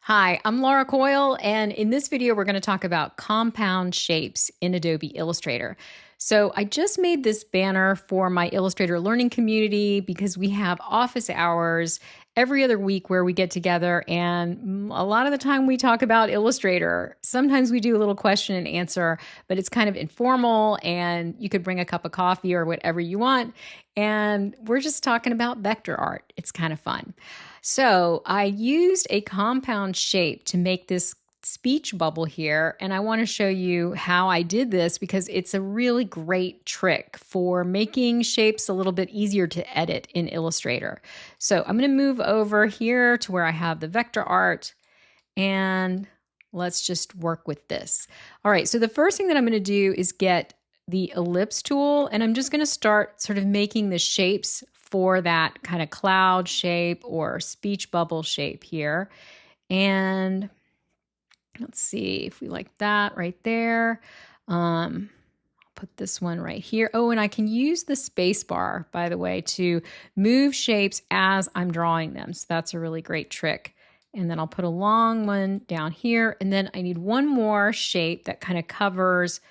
Hi, I'm Laura Coyle, and in this video, we're going to talk about compound shapes in Adobe Illustrator. So I just made this banner for my Illustrator learning community because we have office hours every other week where we get together, and a lot of the time we talk about Illustrator. Sometimes we do a little question and answer, but it's kind of informal, and you could bring a cup of coffee or whatever you want, and we're just talking about vector art. It's kind of fun. So I used a compound shape to make this speech bubble here, and I want to show you how I did this because it's a really great trick for making shapes a little bit easier to edit in Illustrator. So I'm going to move over here to where I have the vector art, and let's just work with this. All right, so the first thing that I'm going to do is get the ellipse tool, and I'm just going to start sort of making the shapes for that kind of cloud shape or speech bubble shape here. And let's see if we like that right there. I'll put this one right here. Oh, and I can use the space bar, by the way, to move shapes as I'm drawing them. So that's a really great trick. And then I'll put a long one down here. And then I need one more shape that kind of covers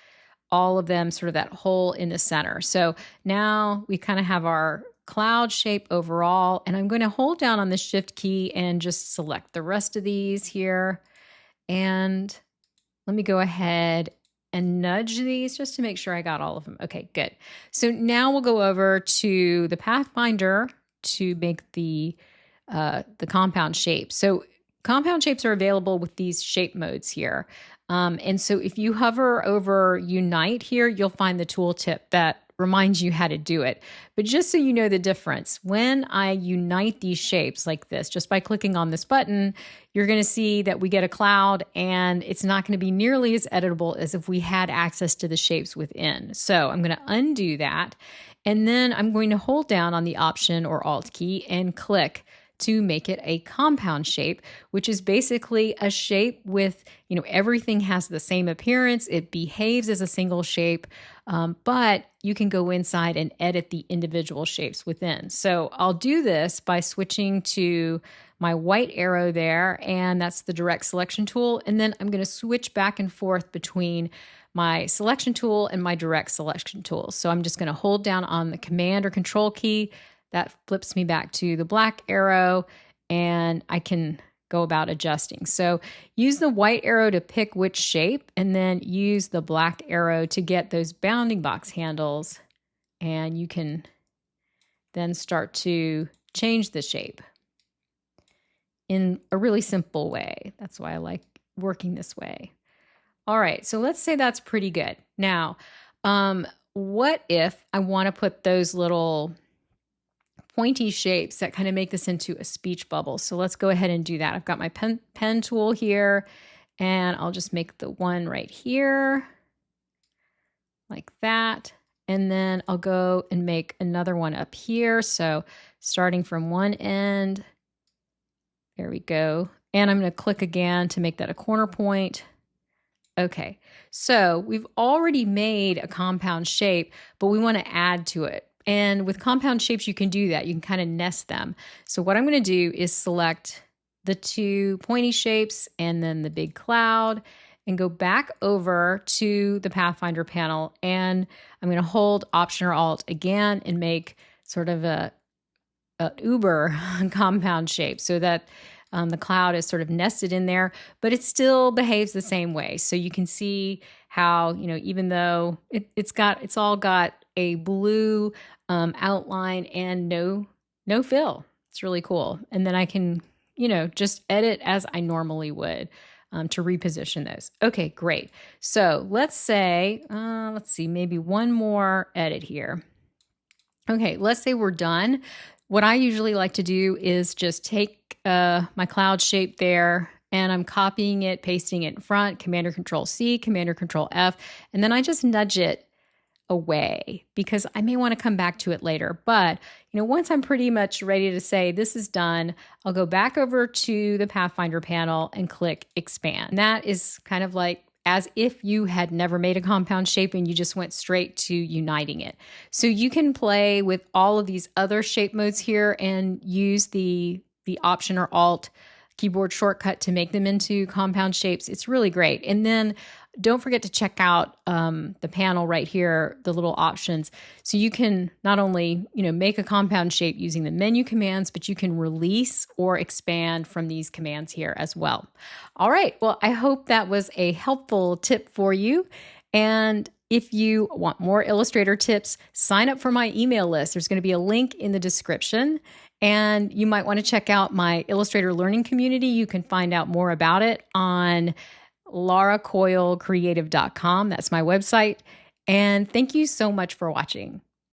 all of them, sort of that hole in the center. So now we kind of have our cloud shape overall, and I'm going to hold down on the shift key and just select the rest of these here. And let me go ahead and nudge these just to make sure I got all of them. Okay, good. So now we'll go over to the Pathfinder to make the compound shape. So compound shapes are available with these shape modes here. And so if you hover over Unite here, you'll find the tooltip that reminds you how to do it. But just so you know the difference, when I unite these shapes like this, just by clicking on this button, you're going to see that we get a cloud, and it's not going to be nearly as editable as if we had access to the shapes within. So I'm going to undo that, and then I'm going to hold down on the Option or Alt key and click to make it a compound shape, which is basically a shape with, everything has the same appearance. It behaves as a single shape, but you can go inside and edit the individual shapes within. So I'll do this by switching to my white arrow there, and that's the direct selection tool. And then I'm going to switch back and forth between my selection tool and my direct selection tool. So I'm just going to hold down on the Command or Control key. That flips me back to the black arrow, and I can go about adjusting. So use the white arrow to pick which shape, and then use the black arrow to get those bounding box handles, and you can then start to change the shape in a really simple way. That's why I like working this way. All right, so let's say that's pretty good. Now, what if I want to put those little pointy shapes that kind of make this into a speech bubble? So let's go ahead and do that. I've got my pen tool here, and I'll just make the one right here like that. And then I'll go and make another one up here. So starting from one end, there we go. And I'm going to click again to make that a corner point. Okay, so we've already made a compound shape, but we want to add to it. And with compound shapes, you can do that. You can kind of nest them. So what I'm going to do is select the two pointy shapes and then the big cloud, and go back over to the Pathfinder panel. And I'm going to hold Option or Alt again and make sort of a uber compound shape so that the cloud is sort of nested in there, but it still behaves the same way. So you can see how, even though it's all got a blue outline and no fill. It's really cool. And then I can, just edit as I normally would to reposition those. Okay, great. So let's say, maybe one more edit here. Okay, let's say we're done. What I usually like to do is just take my cloud shape there, and I'm copying it, pasting it in front, Command or Control C, Command or Control F, and then I just nudge it away because I may want to come back to it later. But, once I'm pretty much ready to say this is done, I'll go back over to the Pathfinder panel and click Expand. And that is kind of like as if you had never made a compound shape and you just went straight to uniting it. So you can play with all of these other shape modes here and use the Option or Alt keyboard shortcut to make them into compound shapes. It's really great. And then don't forget to check out the panel right here, the little options. So you can not only, make a compound shape using the menu commands, but you can release or expand from these commands here as well. All right. Well, I hope that was a helpful tip for you. And if you want more Illustrator tips, sign up for my email list. There's going to be a link in the description. And you might want to check out my Illustrator learning community. You can find out more about it on lauracoylecreative.com. That's my website. And thank you so much for watching.